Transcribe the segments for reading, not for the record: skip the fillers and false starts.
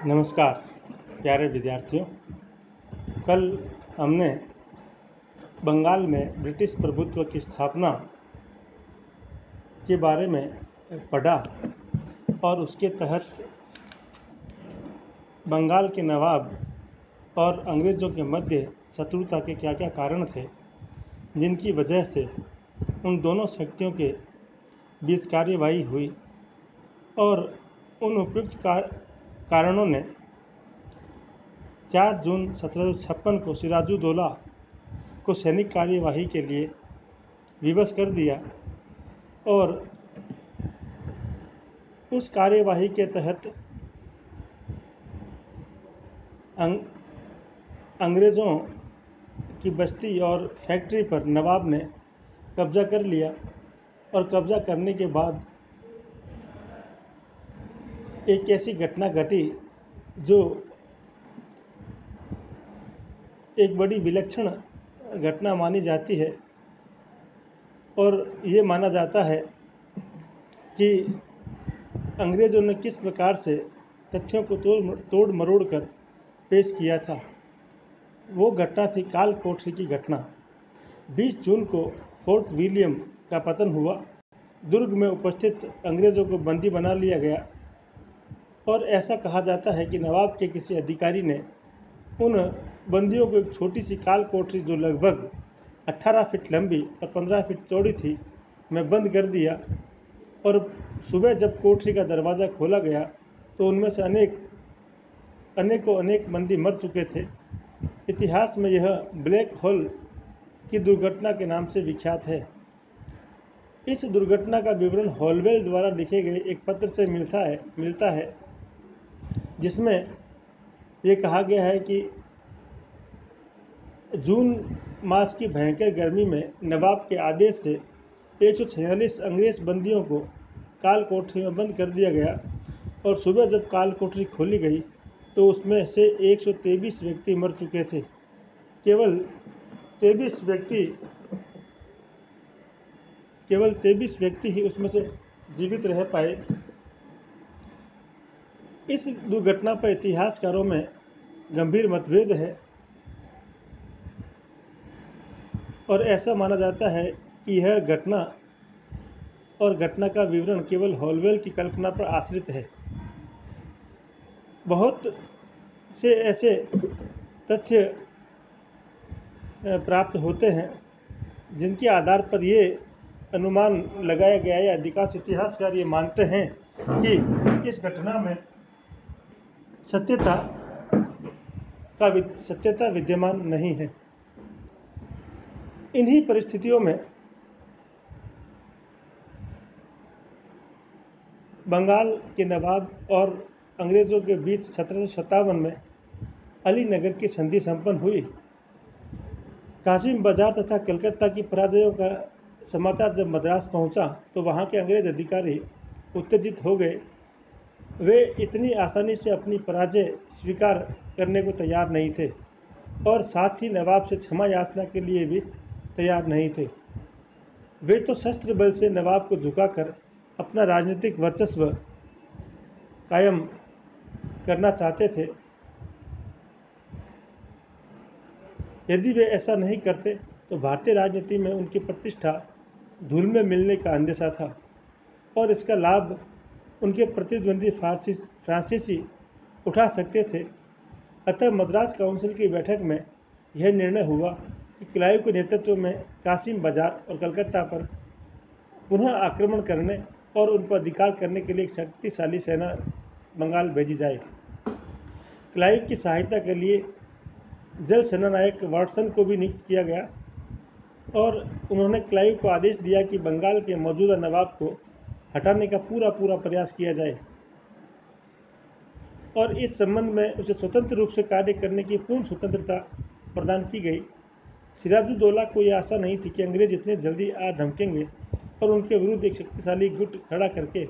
नमस्कार प्यारे विद्यार्थियों। कल हमने बंगाल में ब्रिटिश प्रभुत्व की स्थापना के बारे में पढ़ा और उसके तहत बंगाल के नवाब और अंग्रेज़ों के मध्य शत्रुता के क्या क्या कारण थे जिनकी वजह से उन दोनों शक्तियों के बीच कार्यवाही हुई और उन उपयुक्त कारणों ने 4 जून 1756 को सिराजुद्दौला को सैनिक कार्यवाही के लिए विवश कर दिया और उस कार्यवाही के तहत अंग्रेज़ों की बस्ती और फैक्ट्री पर नवाब ने कब्ज़ा कर लिया और कब्ज़ा करने के बाद एक ऐसी घटना घटी जो एक बड़ी विलक्षण घटना मानी जाती है और ये माना जाता है कि अंग्रेज़ों ने किस प्रकार से तथ्यों को तोड़ मरोड़ कर पेश किया था। वो घटना थी काल कोठरी की घटना। 20 जून को फोर्ट विलियम का पतन हुआ। दुर्ग में उपस्थित अंग्रेज़ों को बंदी बना लिया गया और ऐसा कहा जाता है कि नवाब के किसी अधिकारी ने उन बंदियों को एक छोटी सी काल कोठरी जो लगभग 18 फीट लंबी और 15 फीट चौड़ी थी में बंद कर दिया और सुबह जब कोठरी का दरवाज़ा खोला गया तो उनमें से अनेक बंदी मर चुके थे। इतिहास में यह ब्लैक होल की दुर्घटना के नाम से विख्यात है। इस दुर्घटना का विवरण हॉलवेल द्वारा लिखे गए एक पत्र से मिलता है जिसमें ये कहा गया है कि जून मास की भयंकर गर्मी में नवाब के आदेश से 146 अंग्रेज बंदियों को काल कोठरी में बंद कर दिया गया और सुबह जब काल कोठरी खोली गई तो उसमें से 123 व्यक्ति मर चुके थे। केवल 23 व्यक्ति ही उसमें से जीवित रह पाए। इस दुर्घटना पर इतिहासकारों में गंभीर मतभेद है और ऐसा माना जाता है कि यह घटना का विवरण केवल हॉलवेल की कल्पना पर आश्रित है। बहुत से ऐसे तथ्य प्राप्त होते हैं जिनके आधार पर ये अनुमान लगाया गया है। अधिकांश इतिहासकार ये मानते हैं कि इस घटना में सत्यता विद्यमान नहीं है। इन्हीं परिस्थितियों में बंगाल के नवाब और अंग्रेज़ों के बीच 1757 में अलीनगर की संधि संपन्न हुई। कासिम बाजार तथा कलकत्ता की पराजयों का समाचार जब मद्रास पहुंचा तो वहां के अंग्रेज अधिकारी उत्तेजित हो गए। वे इतनी आसानी से अपनी पराजय स्वीकार करने को तैयार नहीं थे और साथ ही नवाब से क्षमा याचना के लिए भी तैयार नहीं थे। वे तो शस्त्र बल से नवाब को झुकाकर अपना राजनीतिक वर्चस्व कायम करना चाहते थे। यदि वे ऐसा नहीं करते तो भारतीय राजनीति में उनकी प्रतिष्ठा धूल में मिलने का अंदेशा था और इसका लाभ उनके प्रतिद्वंदी फ्रांसीसी उठा सकते थे। अतः मद्रास काउंसिल की बैठक में यह निर्णय हुआ कि क्लाइव के नेतृत्व में कासिम बाजार और कलकत्ता पर पुनः आक्रमण करने और उन पर अधिकार करने के लिए एक शक्तिशाली सेना बंगाल भेजी जाए। क्लाइव की सहायता के लिए जल सेनानायक वाटसन को भी नियुक्त किया गया और उन्होंने क्लाइव को आदेश दिया कि बंगाल के मौजूदा नवाब को हटाने का पूरा प्रयास किया जाए और इस संबंध में उसे स्वतंत्र रूप से कार्य करने की पूर्ण स्वतंत्रता प्रदान की गई। सिराजुद्दौला को यह आशा नहीं थी कि अंग्रेज इतने जल्दी आ धमकेंगे और उनके विरुद्ध एक शक्तिशाली गुट खड़ा करके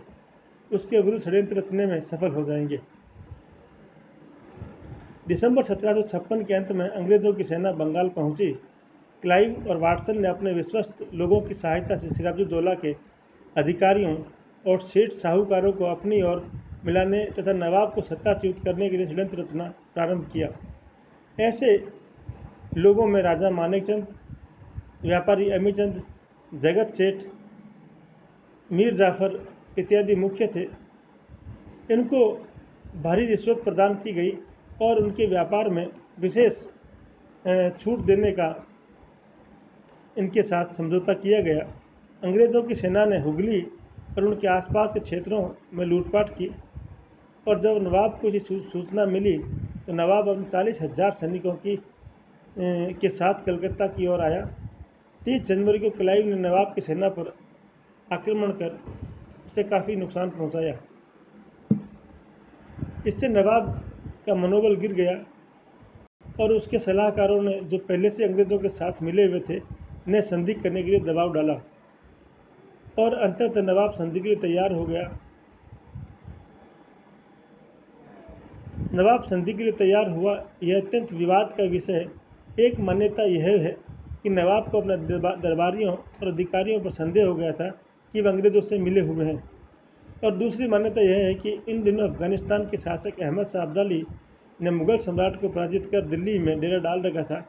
उसके विरुद्ध षड्यंत्र रचने में सफल हो जाएंगे। दिसंबर 1756 के अंत में अंग्रेज़ों की सेना बंगाल पहुंची। क्लाइव और वाटसन ने अपने विश्वस्त लोगों की सहायता से सिराजुद्दौला के अधिकारियों और सेठ साहूकारों को अपनी ओर मिलाने तथा नवाब को सत्ताच्युत करने के लिए षड्यंत्र रचना प्रारंभ किया। ऐसे लोगों में राजा मानेकचंद, व्यापारी अमीचंद, जगत सेठ, मीर जाफर इत्यादि मुख्य थे। इनको भारी रिश्वत प्रदान की गई और उनके व्यापार में विशेष छूट देने का इनके साथ समझौता किया गया। अंग्रेज़ों की सेना ने हुगली और उनके आसपास के क्षेत्रों में लूटपाट की और जब नवाब को इसी सूचना मिली तो नवाब अपने 40,000 सैनिकों के साथ कलकत्ता की ओर आया। 30 जनवरी को क्लाइव ने नवाब की सेना पर आक्रमण कर उसे काफ़ी नुकसान पहुंचाया। इससे नवाब का मनोबल गिर गया और उसके सलाहकारों ने, जो पहले से अंग्रेज़ों के साथ मिले हुए थे, ने संधि करने के लिए दबाव डाला और अंततः नवाब संधि के लिए तैयार हो गया। नवाब संधि के लिए तैयार हुआ। यह अत्यंत विवाद का विषय है। एक मान्यता यह है कि नवाब को अपने दरबारियों और अधिकारियों पर संदेह हो गया था कि वह अंग्रेज़ों से मिले हुए हैं, और दूसरी मान्यता यह है कि इन दिनों अफगानिस्तान के शासक अहमद शाह अब्दाली ने मुगल सम्राट को पराजित कर दिल्ली में डेरा डाल रखा था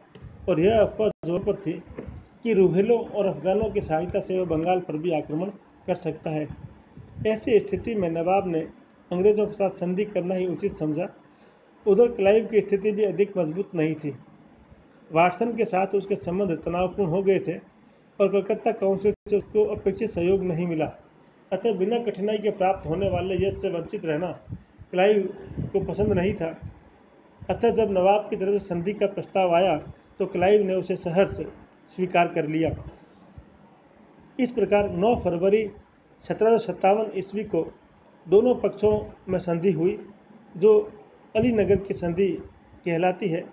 और यह अफवाह जोर पर थी कि रूहेलों और अफगानों की सहायता से वह बंगाल पर भी आक्रमण कर सकता है। ऐसी स्थिति में नवाब ने अंग्रेज़ों के साथ संधि करना ही उचित समझा। उधर क्लाइव की स्थिति भी अधिक मजबूत नहीं थी। वाटसन के साथ उसके संबंध तनावपूर्ण हो गए थे और कलकत्ता काउंसिल से उसको अपेक्षित सहयोग नहीं मिला। अतः बिना कठिनाई के प्राप्त होने वाले यश से वंचित रहना क्लाइव को पसंद नहीं था। अतः जब नवाब की तरफ से संधि का प्रस्ताव आया तो क्लाइव ने उसे सहर्ष स्वीकार कर लिया। इस प्रकार 9 फरवरी 1757 ईस्वी को दोनों पक्षों में संधि हुई, जो अलीनगर की संधि कहलाती है,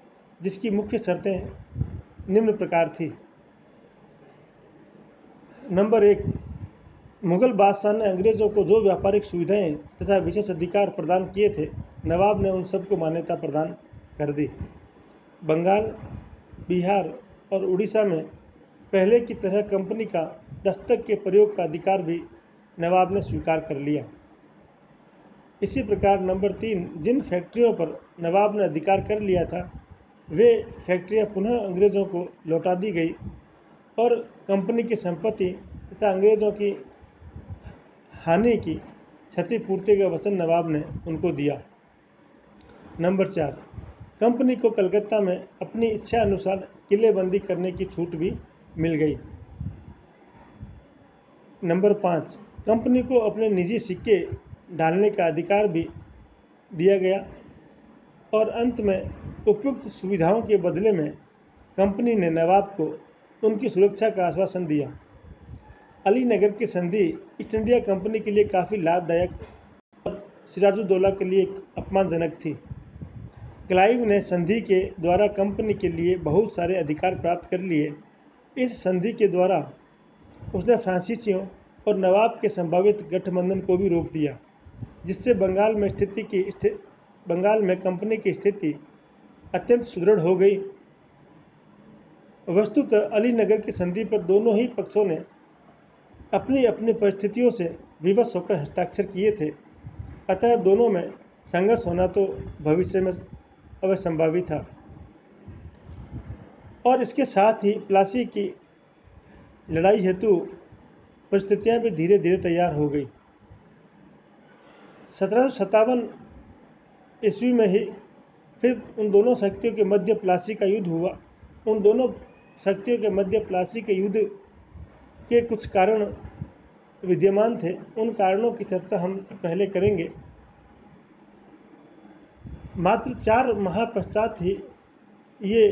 जिसकी मुख्य शर्तें निम्न प्रकार थी। नंबर 1, मुगल बादशाह ने अंग्रेज़ों को जो व्यापारिक सुविधाएं तथा विशेष अधिकार प्रदान किए थे, नवाब ने उन सबको मान्यता प्रदान कर दी। बंगाल, बिहार और उड़ीसा में पहले की तरह कंपनी का दस्तक के प्रयोग का अधिकार भी नवाब ने स्वीकार कर लिया। इसी प्रकार नंबर 3, जिन फैक्ट्रियों पर नवाब ने अधिकार कर लिया था, वे फैक्ट्रियां पुनः अंग्रेज़ों को लौटा दी गई और कंपनी की संपत्ति तथा अंग्रेज़ों की हानि की क्षतिपूर्ति का वचन नवाब ने उनको दिया। नंबर 4, कंपनी को कलकत्ता में अपनी इच्छा अनुसार किलेबंदी करने की छूट भी मिल गई। नंबर 5, कंपनी को अपने निजी सिक्के डालने का अधिकार भी दिया गया और अंत में उपयुक्त सुविधाओं के बदले में कंपनी ने नवाब को उनकी सुरक्षा का आश्वासन दिया। अलीनगर की संधि ईस्ट इंडिया कंपनी के लिए काफ़ी लाभदायक और सिराजुद्दौला के लिए अपमानजनक थी। क्लाइव ने संधि के द्वारा कंपनी के लिए बहुत सारे अधिकार प्राप्त कर लिए। इस संधि के द्वारा उसने फ्रांसीसियों और नवाब के संभावित गठबंधन को भी रोक दिया, जिससे बंगाल में कंपनी की स्थिति अत्यंत सुदृढ़ हो गई। वस्तुतः अलीनगर की संधि पर दोनों ही पक्षों ने अपनी अपनी परिस्थितियों से विवश होकर हस्ताक्षर किए थे, अतः दोनों में संघर्ष होना तो भविष्य में अवश्य संभावित था। और इसके साथ ही प्लासी की लड़ाई हेतु परिस्थितियां भी धीरे धीरे तैयार हो गई। 1757 ईस्वी में ही फिर उन दोनों शक्तियों के मध्य प्लासी का युद्ध हुआ। उन दोनों शक्तियों के मध्य प्लासी के युद्ध के कुछ कारण विद्यमान थे। उन कारणों की चर्चा हम पहले करेंगे। मात्र 4 माह पश्चात ही ये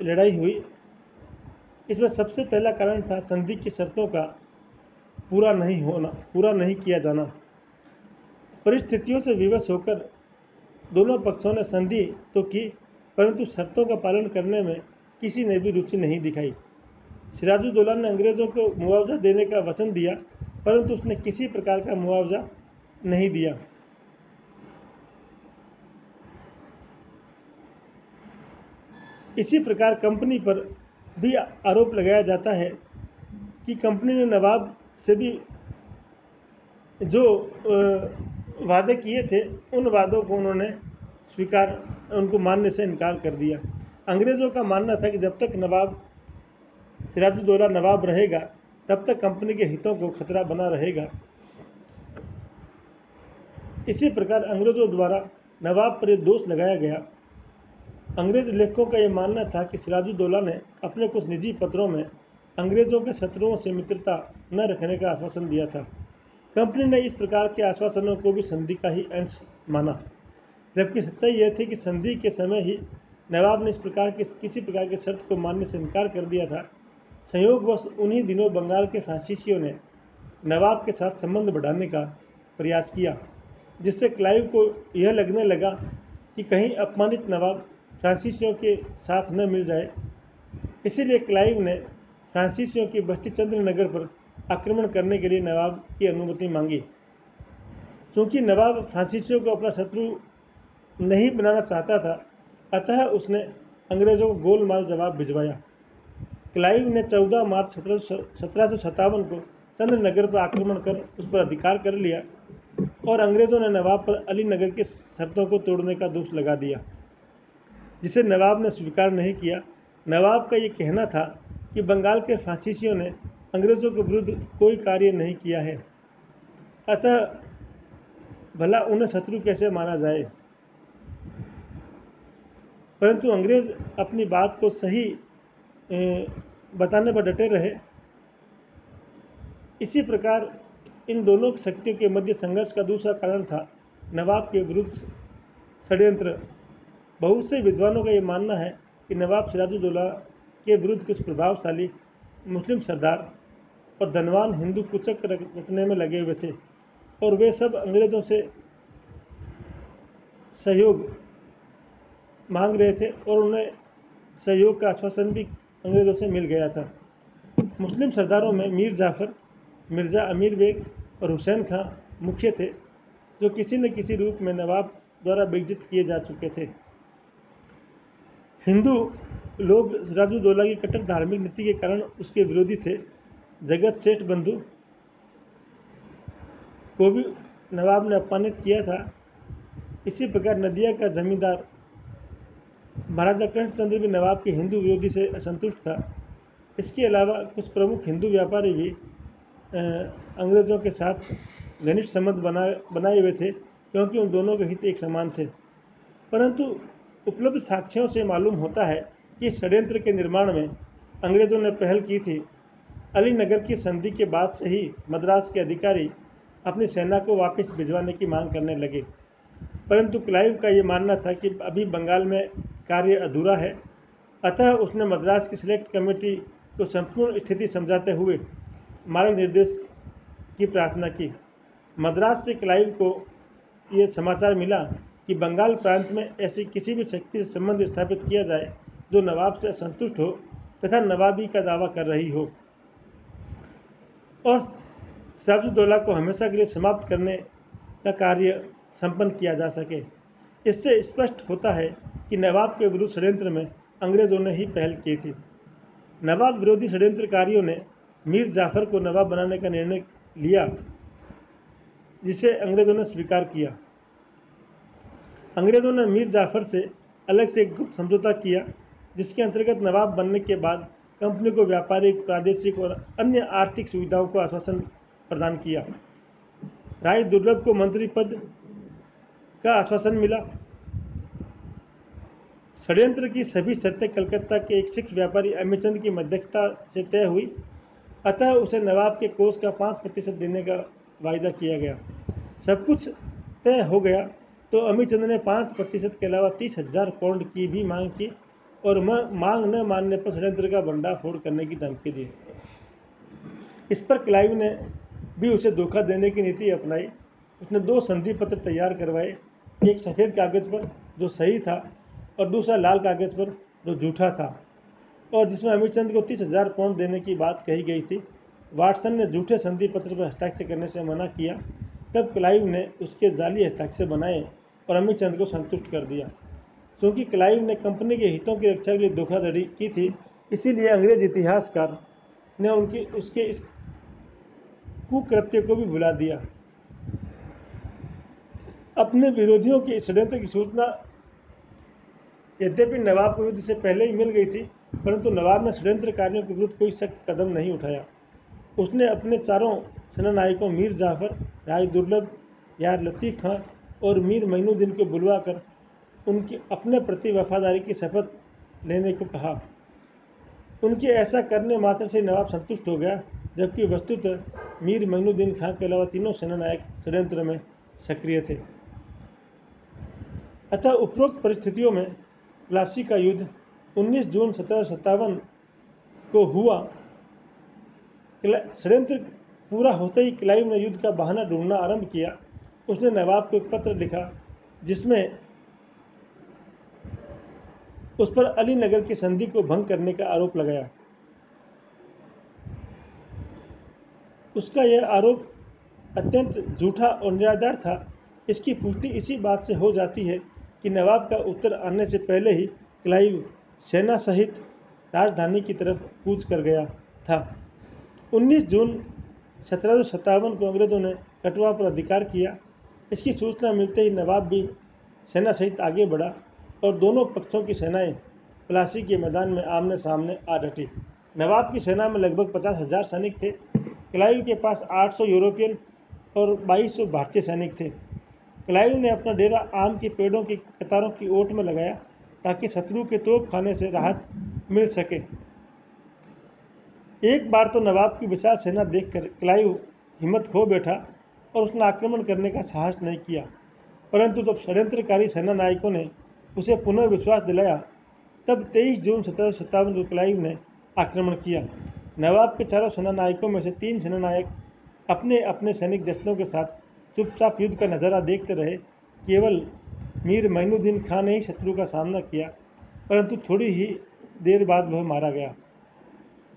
लड़ाई हुई। इसमें सबसे पहला कारण था संधि की शर्तों का पूरा नहीं किया जाना। परिस्थितियों से विवश होकर दोनों पक्षों ने संधि तो की, परंतु शर्तों का पालन करने में किसी ने भी रुचि नहीं दिखाई। सिराजुद्दौला ने अंग्रेज़ों को मुआवजा देने का वचन दिया, परंतु उसने किसी प्रकार का मुआवजा नहीं दिया। इसी प्रकार कंपनी पर भी आरोप लगाया जाता है कि कंपनी ने नवाब से भी जो वादे किए थे उन वादों को उन्होंने उनको मानने से इनकार कर दिया। अंग्रेज़ों का मानना था कि जब तक नवाब सिराजुद्दौला नवाब रहेगा तब तक कंपनी के हितों को खतरा बना रहेगा। इसी प्रकार अंग्रेज़ों द्वारा नवाब पर यह दोष लगाया गया। अंग्रेज़ लेखकों का यह मानना था कि सिराजुद्दौला ने अपने कुछ निजी पत्रों में अंग्रेज़ों के शत्रुओं से मित्रता न रखने का आश्वासन दिया था। कंपनी ने इस प्रकार के आश्वासनों को भी संधि का ही अंश माना, जबकि सच्चाई यह थी कि संधि के समय ही नवाब ने किसी प्रकार की शर्त को मानने से इनकार कर दिया था। संयोगवश उन्हीं दिनों बंगाल के फ्रांसीसियों ने नवाब के साथ संबंध बढ़ाने का प्रयास किया, जिससे क्लाइव को यह लगने लगा कि कहीं अपमानित नवाब फ्रांसीसियों के साथ न मिल जाए। इसीलिए क्लाइव ने फ्रांसीसियों की बस्ती चंद्रनगर पर आक्रमण करने के लिए नवाब की अनुमति मांगी। चूँकि नवाब फ्रांसीसियों को अपना शत्रु नहीं बनाना चाहता था, अतः उसने अंग्रेज़ों को गोलमाल जवाब भिजवाया। क्लाइव ने 14 मार्च 1757 को चंद्रनगर पर आक्रमण कर उस पर अधिकार कर लिया और अंग्रेज़ों ने नवाब पर अली नगर की शर्तों को तोड़ने का दोष लगा दिया, जिसे नवाब ने स्वीकार नहीं किया। नवाब का ये कहना था कि बंगाल के फ्रांसीसियों ने अंग्रेज़ों के विरुद्ध कोई कार्य नहीं किया है, अतः भला उन्हें शत्रु कैसे माना जाए। परंतु अंग्रेज़ अपनी बात को सही बताने पर डटे रहे। इसी प्रकार इन दोनों शक्तियों के मध्य संघर्ष का दूसरा कारण था नवाब के विरुद्ध षड्यंत्र। बहुत से विद्वानों का ये मानना है कि नवाब सिराजुद्दौला के विरुद्ध कुछ प्रभावशाली मुस्लिम सरदार और धनवान हिंदू कुचक रचने में लगे हुए थे और वे सब अंग्रेज़ों से सहयोग मांग रहे थे और उन्हें सहयोग का आश्वासन भी अंग्रेज़ों से मिल गया था। मुस्लिम सरदारों में मीर जाफ़र, मिर्ज़ा अमीर बेग और हुसैन खां मुख्य थे, जो किसी न किसी रूप में नवाब द्वारा बेइज्जत किए जा चुके थे। हिंदू लोग सिराजुद्दौला की कट्टर धार्मिक नीति के कारण उसके विरोधी थे। जगत सेठ बंधु को भी नवाब ने अपमानित किया था। इसी प्रकार नदिया का जमींदार महाराजा कृष्णचंद्र भी नवाब के हिंदू विरोधी से असंतुष्ट था। इसके अलावा कुछ प्रमुख हिंदू व्यापारी भी अंग्रेज़ों के साथ घनिष्ठ संबंध बनाए हुए थे, क्योंकि उन दोनों के हित एक समान थे। परंतु उपलब्ध साक्ष्यों से मालूम होता है कि षड्यंत्र के निर्माण में अंग्रेज़ों ने पहल की थी। अली नगर की संधि के बाद से ही मद्रास के अधिकारी अपनी सेना को वापस भिजवाने की मांग करने लगे, परंतु क्लाइव का ये मानना था कि अभी बंगाल में कार्य अधूरा है, अतः उसने मद्रास की सिलेक्ट कमेटी को संपूर्ण स्थिति समझाते हुए मार्ग निर्देश की प्रार्थना की। मद्रास से क्लाइव को ये समाचार मिला कि बंगाल प्रांत में ऐसी किसी भी शक्ति से संबंध स्थापित किया जाए जो नवाब से असंतुष्ट हो तथा नवाबी का दावा कर रही हो और सिराजुद्दौला को हमेशा के लिए समाप्त करने का कार्य संपन्न किया जा सके। इससे स्पष्ट होता है कि नवाब के विरुद्ध षड्यंत्र में अंग्रेज़ों ने ही पहल की थी। नवाब विरोधी षड्यंत्रकारियों ने मीर जाफ़र को नवाब बनाने का निर्णय लिया, जिसे अंग्रेज़ों ने स्वीकार किया। अंग्रेज़ों ने मीर जाफ़र से अलग से एक गुप्त समझौता किया, जिसके अंतर्गत नवाब बनने के बाद कंपनी को व्यापारिक, प्रादेशिक और अन्य आर्थिक सुविधाओं को आश्वासन प्रदान किया। राय दुर्लभ को मंत्री पद का आश्वासन मिला। षड्यंत्र की सभी शर्तें कलकत्ता के एक सिख व्यापारी अमीचंद की मध्यस्थता से तय हुई, अतः उसे नवाब के कोष का 5% देने का वायदा किया गया। सब कुछ तय हो गया तो अमीचंद ने 5% के अलावा 30,000 पाउंड की भी मांग की और मांग न मानने पर षड्यंत्र का भंडाफोड़ करने की धमकी दी। इस पर क्लाइव ने भी उसे धोखा देने की नीति अपनाई। उसने 2 संधि पत्र तैयार करवाए, एक सफ़ेद कागज़ पर जो सही था और दूसरा लाल कागज़ पर जो झूठा था, और जिसमें अमीचंद को 30,000 पाउंड देने की बात कही गई थी। वाटसन ने झूठे संधि पत्र पर हस्ताक्षर करने से मना किया। तब क्लाइव ने उसके जाली हस्ताक्षर बनाए और अमीचंद को संतुष्ट कर दिया। क्योंकि क्लाइव ने कंपनी के हितों की रक्षा के लिए धोखाधड़ी की थी, इसीलिए अंग्रेज इतिहासकार ने उसके इस कुकृत्य को भी भुला दिया। अपने विरोधियों के इस षड्यंत्र की सूचना यद्यपि नवाब को युद्ध से पहले ही मिल गई थी, परंतु नवाब ने षड्यंत्रकारियों के विरुद्ध कोई सख्त कदम नहीं उठाया। उसने अपने चारों सेनानायकों मीर जाफ़र, राय दुर्लभ, यार लतीफ़ खां और मीर मोइनुद्दीन को बुलवाकर उनकी अपने प्रति वफादारी की शपथ लेने को कहा। उनके ऐसा करने मात्र से नवाब संतुष्ट हो गया, जबकि वस्तुतः मीर मोइनुद्दीन खां के अलावा तीनों सेनानायक षड्यंत्र में सक्रिय थे। अतः उपरोक्त परिस्थितियों में प्लासी का युद्ध 19 जून 1757 को हुआ। षड्यंत्र पूरा होते ही क्लाइव ने युद्ध का बहाना ढूंढना आरंभ किया। उसने नवाब को एक पत्र लिखा जिसमें उस पर अली नगर की संधि को भंग करने का आरोप लगाया। उसका यह आरोप अत्यंत झूठा और निराधार था। इसकी पुष्टि इसी बात से हो जाती है कि नवाब का उत्तर आने से पहले ही क्लाइव सेना सहित राजधानी की तरफ कूच कर गया था। 19 जून 1757 को अंग्रेज़ों ने कटवा पर अधिकार किया। इसकी सूचना मिलते ही नवाब भी सेना सहित आगे बढ़ा और दोनों पक्षों की सेनाएं प्लासी के मैदान में आमने सामने आ डटी। नवाब की सेना में लगभग 50,000 सैनिक थे। क्लाइव के पास 800 यूरोपियन और 2200 भारतीय सैनिक थे। क्लाइव ने अपना डेरा आम के पेड़ों की कतारों की ओट में लगाया ताकि शत्रु के तोप खाने से राहत मिल सके। एक बार तो नवाब की विशाल सेना देखकर क्लाइव हिम्मत खो बैठा और उसने आक्रमण करने का साहस नहीं किया, परंतु जब षड्यंत्रकारी सेना नायकों ने उसे पुनः विश्वास दिलाया, तब 23 जून 1757 को क्लाइव ने आक्रमण किया। नवाब के चारों सेना नायकों में से 3 सेनानायक अपने अपने सैनिक दस्तों के साथ चुपचाप युद्ध का नज़ारा देखते रहे। केवल मीर मोइनुद्दीन खां ने ही शत्रु का सामना किया, परंतु थोड़ी ही देर बाद वह मारा गया।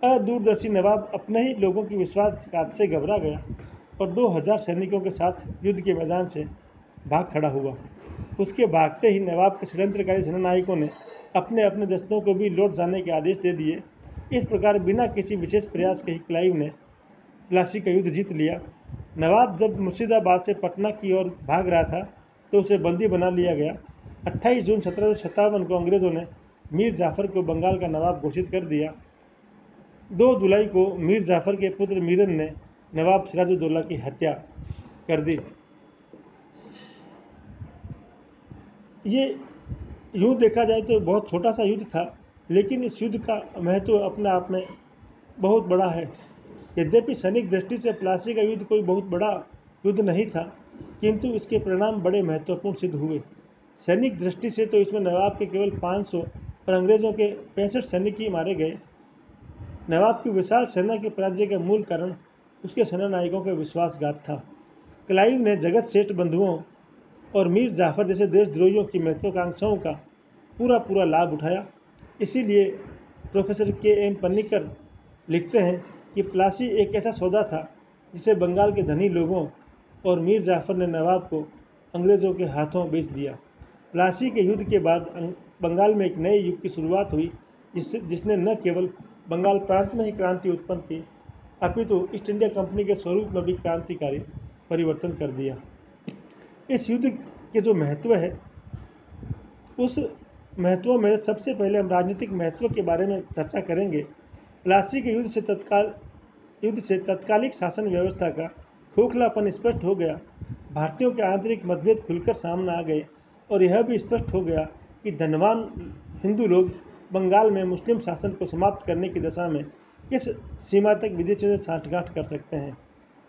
अदूरदर्शी नवाब अपने ही लोगों की विश्वासघात से घबरा गया और 2000 सैनिकों के साथ युद्ध के मैदान से भाग खड़ा हुआ। उसके भागते ही नवाब के षड्यंत्रकारी सेनानायकों ने अपने अपने दस्तों को भी लौट जाने के आदेश दे दिए। इस प्रकार बिना किसी विशेष प्रयास के ही क्लाइव ने प्लासी का युद्ध जीत लिया। नवाब जब मुर्शिदाबाद से पटना की ओर भाग रहा था तो उसे बंदी बना लिया गया। 28 जून 1757 को अंग्रेज़ों ने मीर जाफ़र को बंगाल का नवाब घोषित कर दिया। 2 जुलाई को मीर जाफ़र के पुत्र मीरन ने नवाब सिराजुद्दौला की हत्या कर दी। ये यूँ देखा जाए तो बहुत छोटा सा युद्ध था, लेकिन इस युद्ध का महत्व अपने आप में बहुत बड़ा है। यद्यपि सैनिक दृष्टि से प्लासी का युद्ध कोई बहुत बड़ा युद्ध नहीं था, किंतु इसके परिणाम बड़े महत्वपूर्ण सिद्ध हुए। सैनिक दृष्टि से तो इसमें नवाब के केवल 500 और अंग्रेज़ों के 65 सैनिक ही मारे गए। नवाब की विशाल सेना के पराजय का मूल कारण उसके सेनानायकों का विश्वासघात था। क्लाइव ने जगत सेठ बंधुओं और मीर जाफ़र जैसे देशद्रोहियों की महत्वाकांक्षाओं का पूरा लाभ उठाया। इसीलिए प्रोफेसर के.एम. पन्नीकर लिखते हैं कि प्लासी एक ऐसा सौदा था जिसे बंगाल के धनी लोगों और मीर जाफ़र ने नवाब को अंग्रेज़ों के हाथों बेच दिया। प्लासी के युद्ध के बाद बंगाल में एक नए युग की शुरुआत हुई, जिसने न केवल बंगाल प्रांत में ही क्रांति उत्पन्न की, अपितु ईस्ट इंडिया कंपनी के स्वरूप में भी क्रांतिकारी परिवर्तन कर दिया। इस युद्ध के जो महत्व है, उस महत्व में सबसे पहले हम राजनीतिक महत्व के बारे में चर्चा करेंगे। प्लासी के युद्ध से तत्कालिक शासन व्यवस्था का खोखलापन स्पष्ट हो गया। भारतीयों के आंतरिक मतभेद खुलकर सामने आ गए और यह भी स्पष्ट हो गया कि धनवान हिंदू लोग बंगाल में मुस्लिम शासन को समाप्त करने की दशा में किस सीमा तक विदेशियों से सांठगांठ कर सकते हैं।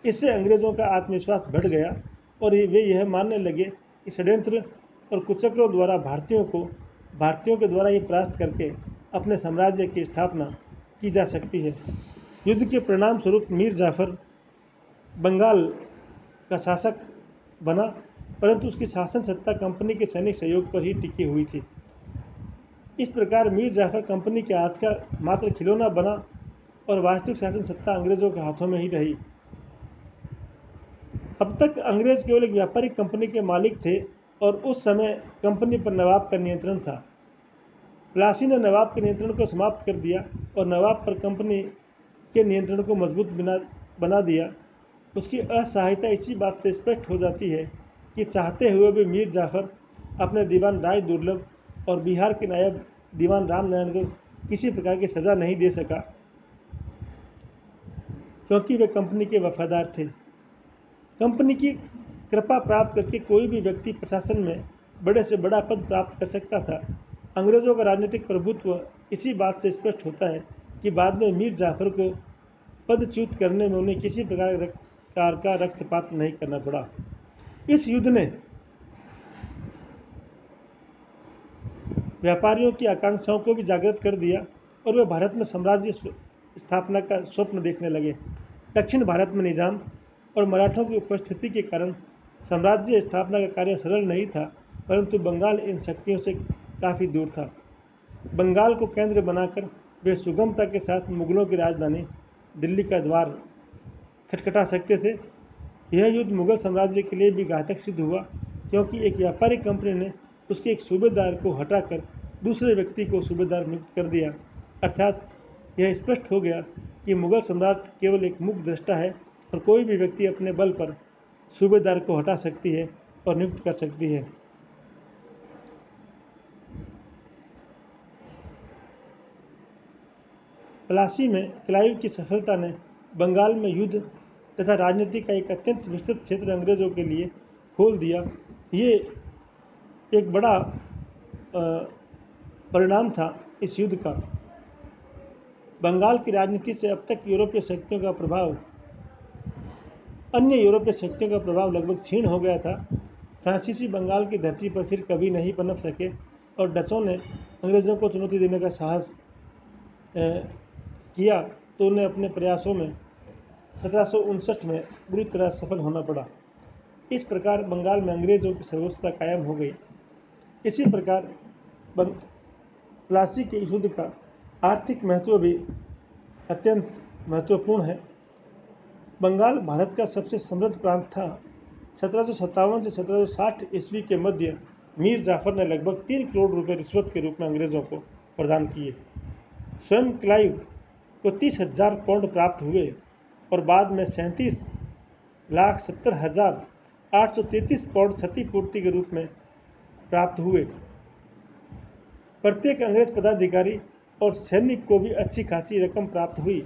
इससे अंग्रेज़ों का आत्मविश्वास बढ़ गया और वे यह मानने लगे कि षड्यंत्र और कुचक्रों द्वारा भारतीयों के द्वारा ही परास्त करके अपने साम्राज्य की स्थापना की जा सकती है। युद्ध के परिणाम स्वरूप मीर जाफ़र बंगाल का शासक बना, परंतु उसकी शासन सत्ता कंपनी के सैनिक सहयोग पर ही टिकी हुई थी। इस प्रकार मीर जाफ़र कंपनी के हाथ का मात्र खिलौना बना और वास्तविक शासन सत्ता अंग्रेज़ों के हाथों में ही रही। अब तक अंग्रेज़ केवल एक व्यापारिक कंपनी के मालिक थे और उस समय कंपनी पर नवाब का नियंत्रण था। प्लासी ने नवाब के नियंत्रण को समाप्त कर दिया और नवाब पर कंपनी के नियंत्रण को मजबूत बना दिया। उसकी असहायता इसी बात से स्पष्ट हो जाती है कि चाहते हुए भी मीर जाफ़र अपने दीवान राय दुर्लभ और बिहार के नायब दीवान राम नारायण को किसी प्रकार की सज़ा नहीं दे सका, क्योंकि वे कंपनी के वफादार थे। कंपनी की कृपा प्राप्त करके कोई भी व्यक्ति प्रशासन में बड़े से बड़ा पद प्राप्त कर सकता था। अंग्रेज़ों का राजनीतिक प्रभुत्व इसी बात से स्पष्ट होता है कि बाद में मीर जाफ़र को पदच्युत करने में उन्हें किसी प्रकार का रक्तपात नहीं करना पड़ा। इस युद्ध ने व्यापारियों की आकांक्षाओं को भी जागृत कर दिया और वे भारत में साम्राज्य स्थापना का स्वप्न देखने लगे। दक्षिण भारत में निजाम और मराठों की उपस्थिति के कारण साम्राज्य स्थापना का कार्य सरल नहीं था, परंतु बंगाल इन शक्तियों से काफ़ी दूर था। बंगाल को केंद्र बनाकर वे सुगमता के साथ मुगलों की राजधानी दिल्ली का द्वार खटखटा सकते थे। यह युद्ध मुगल साम्राज्य के लिए भी घातक सिद्ध हुआ, क्योंकि एक व्यापारिक कंपनी ने उसके एक सूबेदार को हटाकर दूसरे व्यक्ति को सूबेदार नियुक्त कर दिया। अर्थात यह स्पष्ट हो गया कि मुगल सम्राट केवल एक मुख दृष्टा है और कोई भी व्यक्ति अपने बल पर सूबेदार को हटा सकती है और नियुक्त कर सकती है। प्लासी में क्लाइव की सफलता ने बंगाल में युद्ध तथा राजनीति का एक अत्यंत विस्तृत क्षेत्र अंग्रेज़ों के लिए खोल दिया। ये एक बड़ा परिणाम था इस युद्ध का। बंगाल की राजनीति से अब तक यूरोपीय शक्तियों का प्रभाव अन्य यूरोपीय शक्तियों का प्रभाव लगभग क्षीण हो गया था। फ्रांसीसी बंगाल की धरती पर फिर कभी नहीं पनप सके और डचों ने अंग्रेज़ों को चुनौती देने का साहस किया तो उन्हें अपने प्रयासों में 1759 में बुरी तरह सफल होना पड़ा। इस प्रकार बंगाल में अंग्रेज़ों की सर्वोच्चता कायम हो गई। इसी प्रकार प्लासी के इस युद्ध का आर्थिक महत्व भी अत्यंत महत्वपूर्ण है। बंगाल भारत का सबसे समृद्ध प्रांत था। 1757 से 1760 ईस्वी के मध्य मीर जाफ़र ने लगभग 3 करोड़ रुपए रिश्वत के रूप में अंग्रेज़ों को प्रदान किए। स्वयं क्लाइव को 30,000 पाउंड प्राप्त हुए और बाद में 37,70,833 पाउंड क्षतिपूर्ति के रूप में प्राप्त हुए। प्रत्येक अंग्रेज पदाधिकारी और सैनिक को भी अच्छी खासी रकम प्राप्त हुई।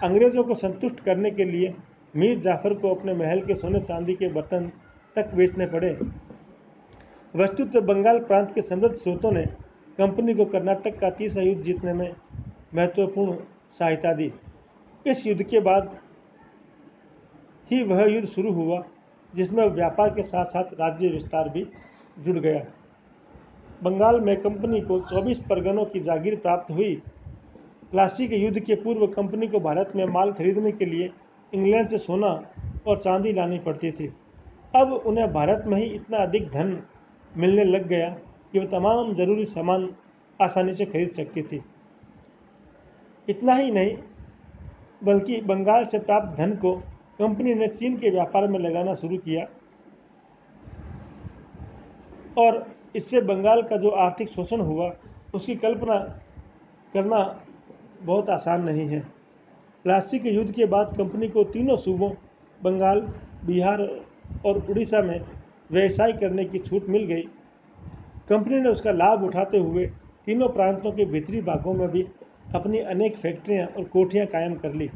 अंग्रेज़ों को संतुष्ट करने के लिए मीर जाफ़र को अपने महल के सोने चांदी के बर्तन तक बेचने पड़े। वस्तुतः बंगाल प्रांत के समृद्ध स्रोतों ने कंपनी को कर्नाटक का तीसरा युद्ध जीतने में महत्वपूर्ण सहायता दी। इस युद्ध के बाद ही वह युद्ध शुरू हुआ जिसमें व्यापार के साथ साथ राज्य विस्तार भी जुड़ गया। बंगाल में कंपनी को 24 परगनों की जागीर प्राप्त हुई। प्लासी के युद्ध के पूर्व कंपनी को भारत में माल खरीदने के लिए इंग्लैंड से सोना और चांदी लानी पड़ती थी। अब उन्हें भारत में ही इतना अधिक धन मिलने लग गया कि वह तमाम ज़रूरी सामान आसानी से खरीद सकती थी। इतना ही नहीं, बल्कि बंगाल से प्राप्त धन को कंपनी ने चीन के व्यापार में लगाना शुरू किया और इससे बंगाल का जो आर्थिक शोषण हुआ उसकी कल्पना करना बहुत आसान नहीं है। प्लासी के युद्ध के बाद कंपनी को तीनों सूबों बंगाल, बिहार और उड़ीसा में व्यवसाय करने की छूट मिल गई। कंपनी ने उसका लाभ उठाते हुए तीनों प्रांतों के भीतरी भागों में भी अपनी अनेक फैक्ट्रियां और कोठियां कायम कर ली।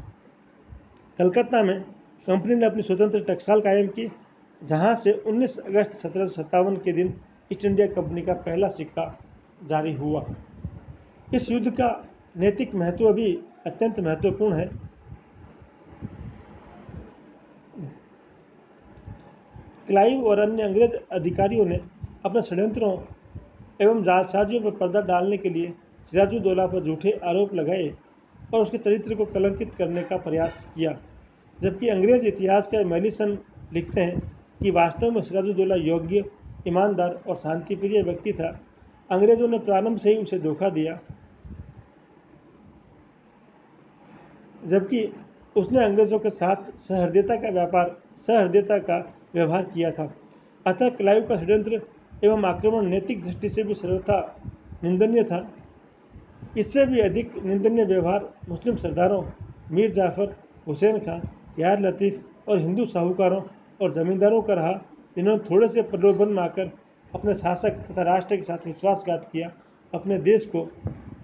कलकत्ता में कंपनी ने अपनी स्वतंत्र टकसाल कायम की, जहां से 19 अगस्त 1757 के दिन ईस्ट इंडिया कंपनी का पहला सिक्का जारी हुआ। इस युद्ध का नैतिक महत्व भी अत्यंत महत्वपूर्ण है। क्लाइव और अन्य अंग्रेज अधिकारियों ने अपने षड्यंत्रों एवं जालसाजियों पर पर्दा डालने के लिए सिराजुद्दौला पर झूठे आरोप लगाए और उसके चरित्र को कलंकित करने का प्रयास किया, जबकि अंग्रेज इतिहासकार मेलिसन लिखते हैं कि वास्तव में सिराजुद्दौला योग्य, ईमानदार और शांतिप्रिय व्यक्ति था। अंग्रेजों ने प्रारंभ से ही उसे धोखा दिया, जबकि उसने अंग्रेजों के साथ सहृदयता का व्यवहार किया था। अतः क्लाइव का षड्यंत्र एवं आक्रमण नैतिक दृष्टि से भी सर्वथा निंदनीय था। इससे भी अधिक निंदनीय व्यवहार मुस्लिम सरदारों मीर जाफ़र, हुसैन खां, यार लतीफ़ और हिंदू साहूकारों और जमींदारों का रहा, जिन्होंने थोड़े से प्रलोभन में आकर अपने शासक तथा राष्ट्र के साथ विश्वासघात किया, अपने देश को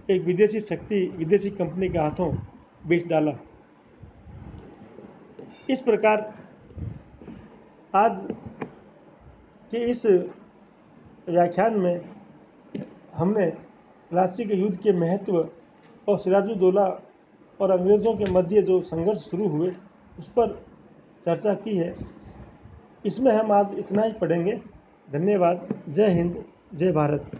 एक विदेशी शक्ति, विदेशी कंपनी के हाथों बेच डाला। इस प्रकार आज के इस व्याख्यान में हमने प्लासी के युद्ध के महत्व और सिराजुद्दौला और अंग्रेज़ों के मध्य जो संघर्ष शुरू हुए उस पर चर्चा की है। इसमें हम आज इतना ही पढ़ेंगे। धन्यवाद। जय हिंद, जय भारत।